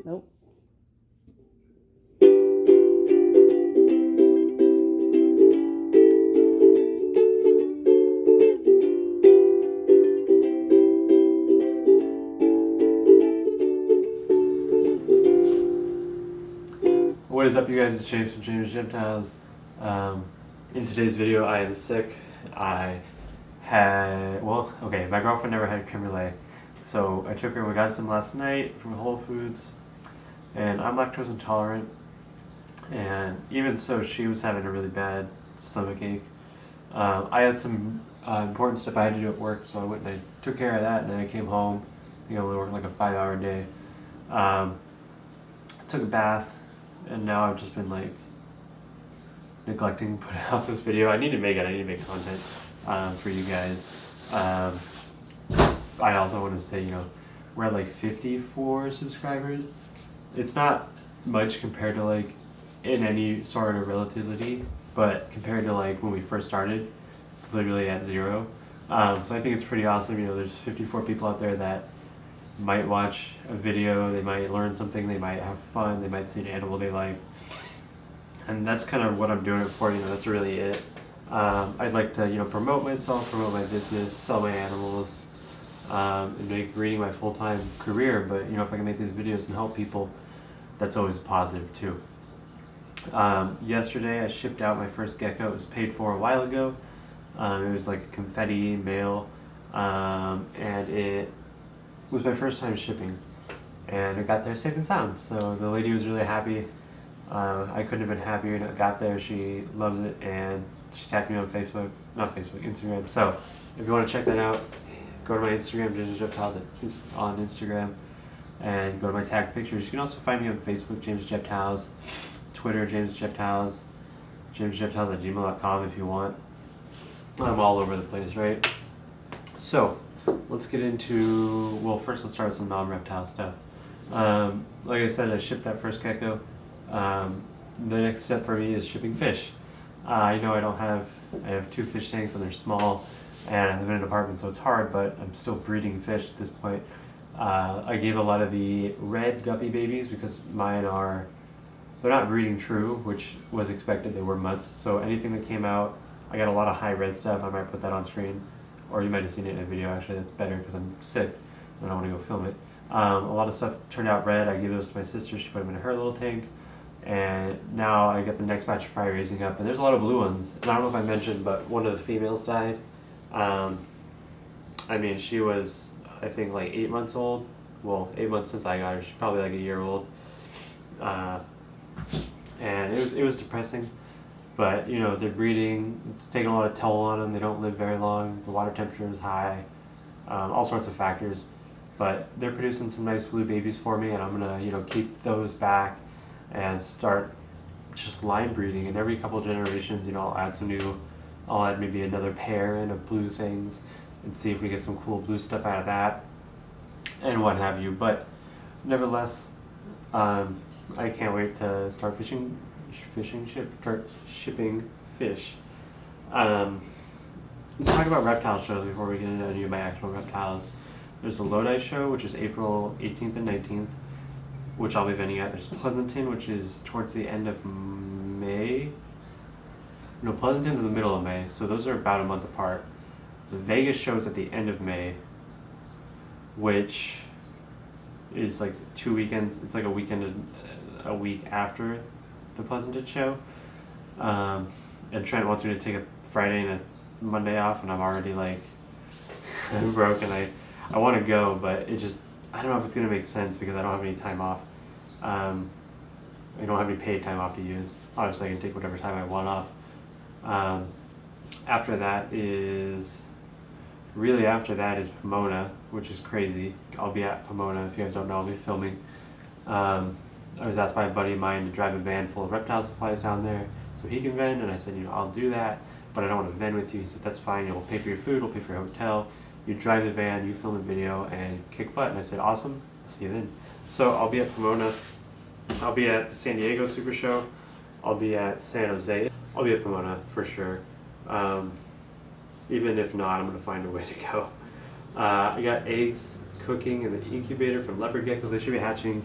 Nope. What is up, you guys? It's James from James Gentiles. In today's video, I am sick. My girlfriend never had creme brulee, so I took her. We got some last night from Whole Foods, and I'm lactose intolerant. And even so, she was having a really bad stomach ache. I had some important stuff I had to do at work, so I went and I took care of that, and then I came home. I only worked like a 5-hour day. Took a bath. And now I've just been like neglecting putting out this video. I need to make it. I need to make content for you guys. I also want to say, we're at like 54 subscribers. It's not much compared to like in any sort of relativity, but compared to like when we first started, literally at 0. So I think it's pretty awesome. There's 54 people out there that might watch a video, they might learn something, they might have fun, they might see an animal they like, and that's kind of what I'm doing it for. That's really it. I'd like to promote myself, promote my business, sell my animals, and make breeding my full-time career. But if I can make these videos and help people, that's always a positive too. Yesterday I shipped out my first gecko. It was paid for a while ago. It was like a confetti male, and it was my first time shipping, and it got there safe and sound. So the lady was really happy. I couldn't have been happier. It got there. She loves it, and she tagged me on Instagram. So if you want to check that out, go to my Instagram, James Gentiles on Instagram, and go to my tagged pictures. You can also find me on Facebook, James Gentiles, Twitter, James Gentiles, JamesGentiles@gmail.com if you want. I'm all over the place, right? So let's get into, first let's start with some non-reptile stuff. Like I said, I shipped that first gecko. The next step for me is shipping fish. I have 2 fish tanks and they're small, and I live in an apartment, so it's hard, but I'm still breeding fish at this point. I gave a lot of the red guppy babies because they're not breeding true, which was expected. They were mutts, so anything that came out, I got a lot of high red stuff. I might put that on screen. Or you might have seen it in a video, actually. That's better because I'm sick and I don't want to go film it. A lot of stuff turned out red. I gave those to my sister. She put them in her little tank. And now I get the next batch of fry raising up. And there's a lot of blue ones. And I don't know if I mentioned, but one of the females died. She was, I think, like 8 months old. Well, 8 months since I got her. She's probably like a year old. And it was depressing. But, they're breeding, it's taking a lot of toll on them, they don't live very long, the water temperature is high, all sorts of factors. But they're producing some nice blue babies for me, and I'm going to, keep those back and start just line breeding. And every couple of generations, I'll add maybe another pair in of blue things and see if we get some cool blue stuff out of that and what have you. But nevertheless, I can't wait to start shipping fish. Let's talk about reptile shows before we get into any of my actual reptiles. There's the Lodi show, which is April 18th and 19th, which I'll be vending at. There's Pleasanton, which is towards the end of May. No, Pleasanton's in the middle of May, so those are about a month apart. The Vegas show is at the end of May, which is like 2 weekends. It's like a weekend and a week after the Pleasanton show. And Trent wants me to take a Friday and a Monday off, and I'm already like I'm broke, and I want to go, but I don't know if it's going to make sense because I don't have any time off. I don't have any paid time off to use. Obviously I can take whatever time I want off. After that is Pomona, which is crazy. I'll be at Pomona. If you guys don't know, I'll be filming. I was asked by a buddy of mine to drive a van full of reptile supplies down there so he can vend, and I said, I'll do that, but I don't want to vend with you. He said, that's fine, we'll pay for your food, we'll pay for your hotel, you drive the van, you film a video, and kick butt. And I said, awesome, I'll see you then. So I'll be at Pomona, I'll be at the San Diego Super Show, I'll be at San Jose, I'll be at Pomona for sure. Even if not, I'm going to find a way to go. I got eggs cooking in the incubator from leopard geckos. They should be hatching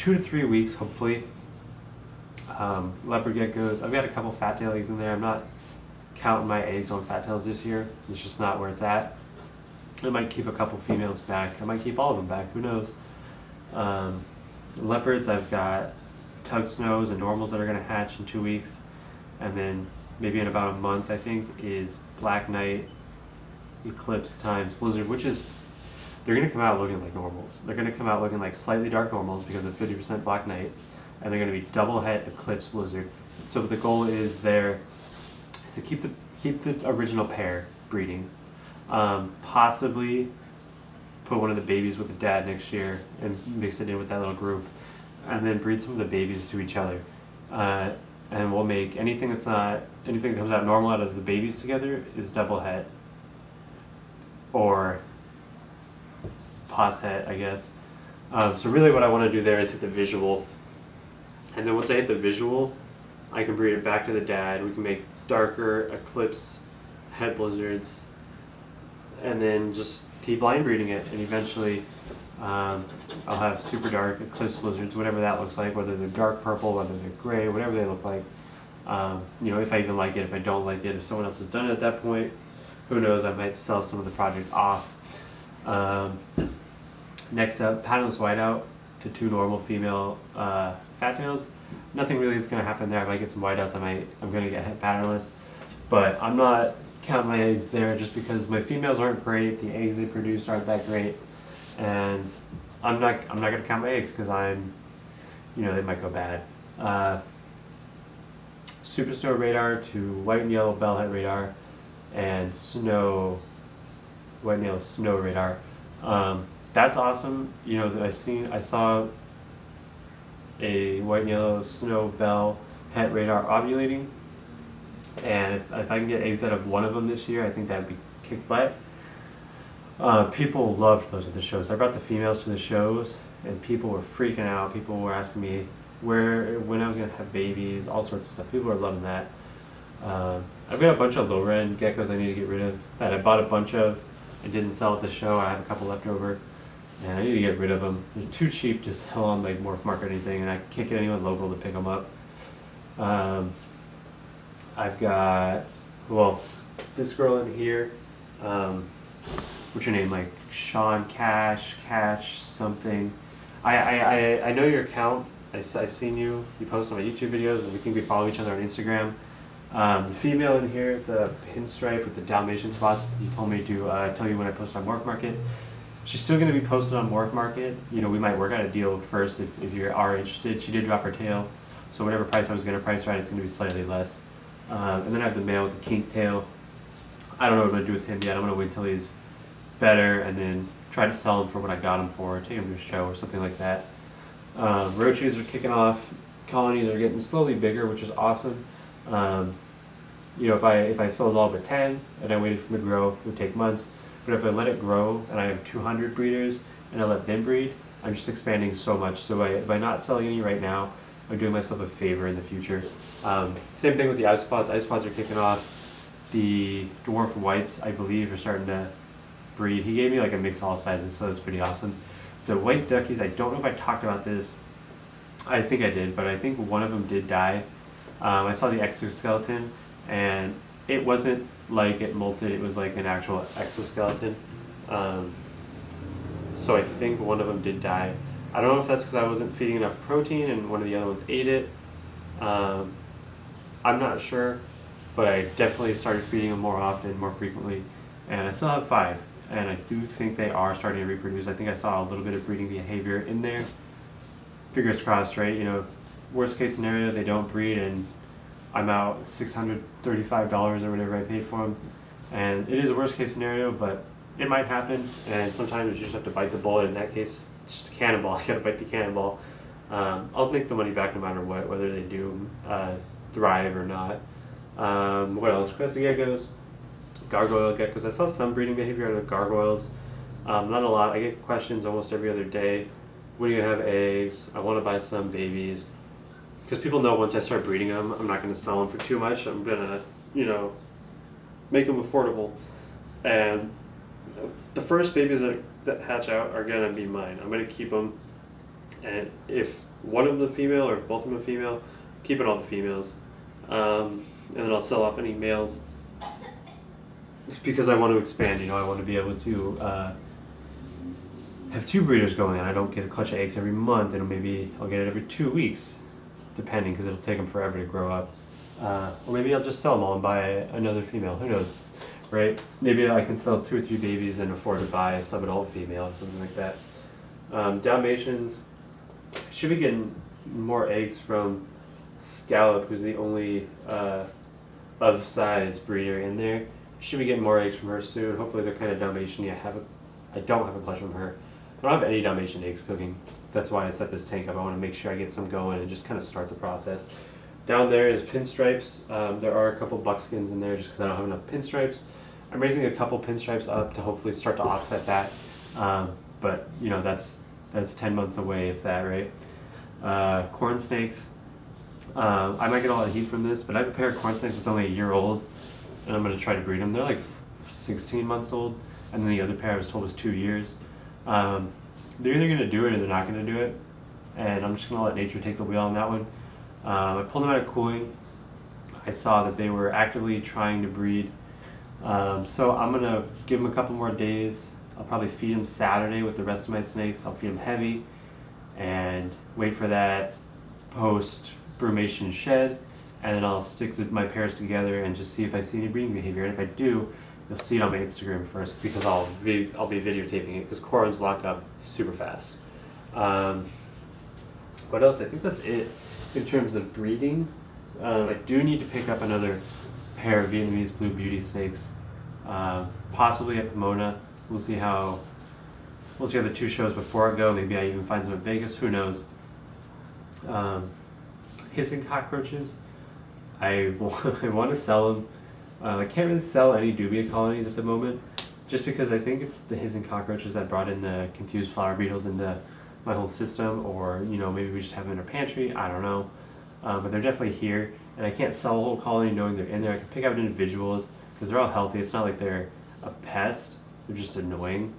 2 to 3 weeks, hopefully. Leopard geckos, I've got a couple fat tail eggs in there. I'm not counting my eggs on fat tails this year. It's just not where it's at. I might keep a couple females back. I might keep all of them back. Who knows? Leopards, I've got tug snows and normals that are going to hatch in 2 weeks. And then maybe in about a month, I think, is Black Knight, Eclipse times Blizzard, which is, they're going to come out looking like normals. They're going to come out looking like slightly dark normals because of 50% Black Knight. And they're going to be double het Eclipse Blizzard. So the goal is there is to keep the original pair breeding. Possibly put one of the babies with the dad next year and mix it in with that little group, and then breed some of the babies to each other. And we'll make anything that comes out normal out of the babies together is double het or pos het, I guess. So really what I want to do there is hit the visual, and then once I hit the visual, I can breed it back to the dad. We can make darker Eclipse het blizzards, and then just keep line breeding it, and eventually I'll have super dark Eclipse blizzards, whatever that looks like, whether they're dark purple, whether they're gray, whatever they look like. If I even like it, if I don't like it, if someone else has done it at that point, who knows, I might sell some of the project off. Next up, patternless whiteout to 2 normal female fat tails. Nothing really is going to happen there. I might get some whiteouts, I'm going to get patternless, but I'm not counting my eggs there just because my females aren't great, the eggs they produce aren't that great, and I'm not going to count my eggs because they might go bad. Super Snow Radar to white and yellow bell het radar and white and yellow snow radar. That's awesome. I saw a white and yellow snow bell het radar ovulating, and if I can get eggs out of one of them this year, I think that'd be kick butt. People loved those at the shows. I brought the females to the shows, and people were freaking out. People were asking me when I was gonna have babies, all sorts of stuff. People are loving that. I've got a bunch of lower end geckos I need to get rid of that I bought a bunch of and didn't sell at the show. I have a couple left over, and I need to get rid of them. They're too cheap to sell on like Morph Market or anything, and I can't get anyone local to pick them up. I've got, this girl in here, what's your name, like Sean Cash something. I know your account. I've seen you post on my YouTube videos, and we think we follow each other on Instagram. The female in here, the pinstripe with the Dalmatian spots, you told me to tell you when I post on Morph Market. She's still going to be posted on Morph Market. We might work out a deal first if you are interested. She did drop her tail, so whatever price I was going to price right, it's going to be slightly less. And then I have the male with the kink tail. I don't know what I'm going to do with him yet. I'm going to wait until he's better and then try to sell him for what I got him for, take him to a show or something like that. Roaches are kicking off. Colonies are getting slowly bigger, which is awesome. If I sold all but 10 and I waited for them to grow, it would take months. But if I let it grow and I have 200 breeders and I let them breed, I'm just expanding so much. So by not selling any right now, I'm doing myself a favor in the future. Same thing with the ice spots. Ice spots are kicking off. The dwarf whites, I believe, are starting to breed. He gave me like a mix all sizes, so that's pretty awesome. The white duckies, I don't know if I talked about this. I think I did, but I think one of them did die. I saw the exoskeleton, and it wasn't like it molted, it was like an actual exoskeleton. So I think one of them did die. I don't know if that's because I wasn't feeding enough protein and one of the other ones ate it. I'm not sure, but I definitely started feeding them more often, more frequently, and I still have 5. And I do think they are starting to reproduce. I think I saw a little bit of breeding behavior in there. Fingers crossed, right? Worst case scenario, they don't breed and I'm out $635 or whatever I paid for them. And it is a worst case scenario, but it might happen. And sometimes you just have to bite the bullet. In that case, it's just a cannonball. You gotta bite the cannonball. I'll make the money back no matter what, whether they do thrive or not. What else? Crested geckos. Gargoyle geckos. I saw some breeding behavior out of gargoyles. Not a lot. I get questions almost every other day. When are you going to have eggs? I want to buy some babies. Because people know once I start breeding them, I'm not going to sell them for too much. I'm going to, make them affordable. And the first babies that hatch out are going to be mine. I'm going to keep them. And if one of them female or both of them female, keeping all the females. And then I'll sell off any males because I want to expand. I want to be able to have 2 breeders going on. I don't get a clutch of eggs every month, and maybe I'll get it every 2 weeks, depending, because it'll take them forever to grow up. Or maybe I'll just sell them all and buy another female. Who knows, right? Maybe I can sell 2 or 3 babies and afford to buy a sub-adult female or something like that. Dalmatians should be getting more eggs from Scallop, who's the only of size breeder in there. Should be getting more eggs from her soon. Hopefully they're kind of Dalmatian. I don't have a clutch from her. I don't have any Dalmatian eggs cooking. That's why I set this tank up. I want to make sure I get some going and just kind of start the process. Down there is pinstripes. There are a couple buckskins in there just because I don't have enough pinstripes. I'm raising a couple pinstripes up to hopefully start to offset that. But that's 10 months away, if that, right? Corn snakes. I might get a lot of heat from this, but I have a pair of corn snakes that's only a year old, and I'm going to try to breed them. They're like 16 months old, and then the other pair I was told was 2 years. They're either going to do it or they're not going to do it, and I'm just going to let nature take the wheel on that one. I pulled them out of cooling. I saw that they were actively trying to breed, so I'm going to give them a couple more days. I'll probably feed them Saturday with the rest of my snakes. I'll feed them heavy and wait for that post brumation shed, and then I'll stick my pairs together and just see if I see any breeding behavior. And if I do, you'll see it on my Instagram first, because I'll be videotaping it, because corns lock up super fast. What else? I think that's it in terms of breeding. I do need to pick up another pair of Vietnamese Blue Beauty snakes, possibly at Pomona. We'll see how the 2 shows before I go. Maybe I even find them in Vegas. Who knows? Hissing cockroaches. I want to sell them. I can't really sell any dubia colonies at the moment, just because I think it's the hissing cockroaches that brought in the confused flower beetles into my whole system, or maybe we just have them in our pantry. I don't know, but they're definitely here, and I can't sell a whole colony knowing they're in there. I can pick out individuals because they're all healthy. It's not like they're a pest. They're just annoying.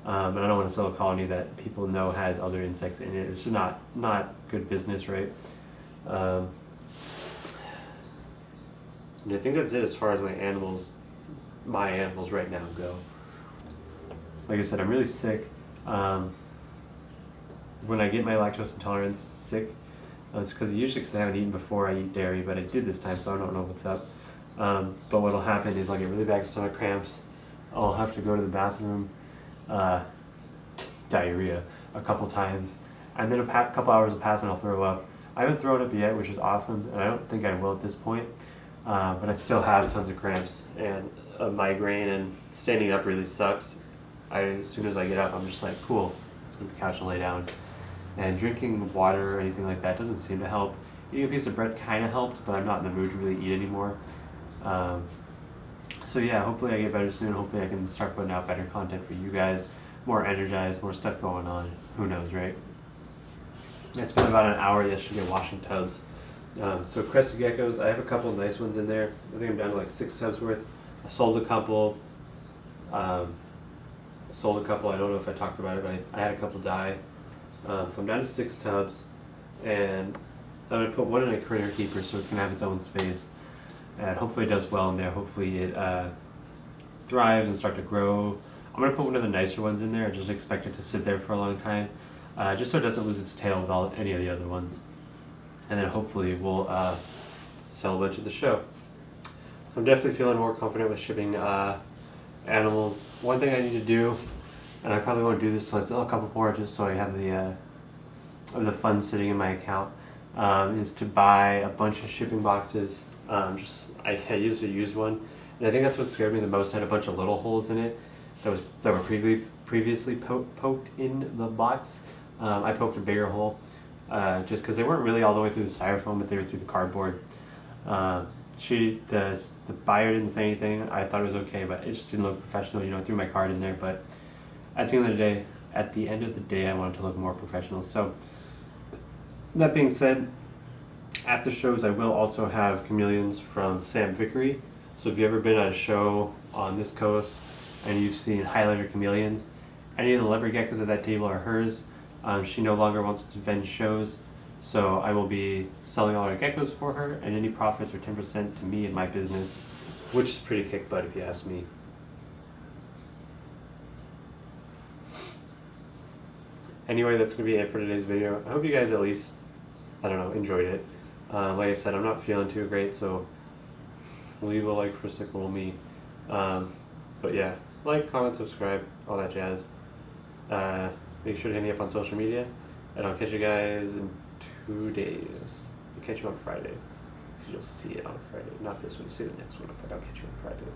But I don't want to sell a colony that people know has other insects in it. It's just not good business, right? And I think that's it as far as my animals right now go. Like I said, I'm really sick. When I get my lactose intolerance sick, it's because usually I haven't eaten before I eat dairy, but I did this time, so I don't know what's up. But what'll happen is I'll get really bad stomach cramps. I'll have to go to the bathroom, diarrhea a couple times, and then a couple hours will pass and I'll throw up. I haven't thrown up yet, which is awesome, and I don't think I will at this point. But I still have tons of cramps and a migraine, and standing up really sucks. As soon as I get up, I'm just like, cool, let's go to the couch and lay down. And drinking water or anything like that doesn't seem to help. Eating a piece of bread kind of helped, but I'm not in the mood to really eat anymore. So yeah, hopefully I get better soon. Hopefully I can start putting out better content for you guys, more energized, more stuff going on. Who knows, right? I spent about an hour yesterday washing tubs. So crested geckos, I have a couple nice ones in there. I think I'm down to like 6 tubs worth. I sold a couple. I don't know if I talked about it, but I had a couple die. So I'm down to 6 tubs, and I'm gonna put one in a critter keeper, so it's gonna have its own space, and hopefully it does well in there. Hopefully it thrives and start to grow. I'm gonna put one of the nicer ones in there. I just expect it to sit there for a long time, just so it doesn't lose its tail with any of the other ones. And then hopefully we'll sell a bunch at the show. So I'm definitely feeling more confident with shipping animals. One thing I need to do, and I probably won't do this until I still have a couple more, just so I have the funds sitting in my account, is to buy a bunch of shipping boxes. I used to use one, and I think that's what scared me the most. It had a bunch of little holes in it that were previously poked in the box. I poked a bigger hole, just because they weren't really all the way through the styrofoam, but they were through the cardboard. The buyer didn't say anything. I thought it was okay, but it just didn't look professional. I threw my card in there, but at the end of the day, I wanted to look more professional. So that being said, at the shows I will also have chameleons from Sam Vickery. So if you've ever been at a show on this coast and you've seen highlighter chameleons, any of the leopard geckos at that table are hers. She no longer wants to vend shows, so I will be selling all her geckos for her, and any profits are 10% to me and my business, which is pretty kick butt if you ask me. Anyway, that's going to be it for today's video. I hope you guys at least, I don't know, enjoyed it. Like I said, I'm not feeling too great, so leave a like for sick little me. But yeah, like, comment, subscribe, all that jazz. Make sure to hit me up on social media, and I'll catch you guys in 2 days. I'll catch you on Friday. You'll see it on Friday. Not this one, you'll see the next one, but I'll catch you on Friday.